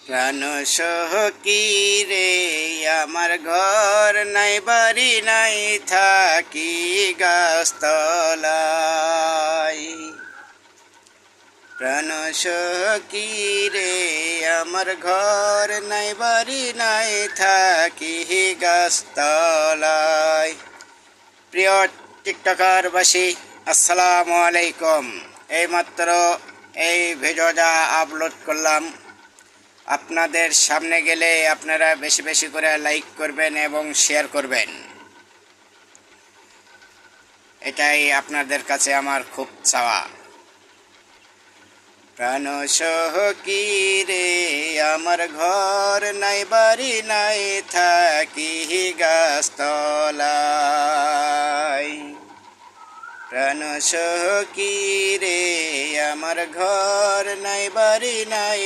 প্রাণ সখী রে আমার ঘর নাই বাড়ি নাই থাকি গাছতলায়। প্রাণ সখী রে আমার ঘর নাই বাড়ি নাই থাকি গাছতলায়। প্রিয় টিকটকারবাসী, আসসালামু আলাইকুম। এইমাত্র এই ভিডিওটা আপলোড করলাম। আপনাদের সামনে গেলে আপনারা বেশি বেশি করে লাইক করবেন এবং শেয়ার করবেন, এটাই আপনাদের কাছে আমার খুব চাওয়া। প্রাণ সখী রে আমার ঘর নাই বাড়ি নাই থাকি গাছতলায়। প্রাণ সখী রে আমার ঘর নাই বাড়ি নাই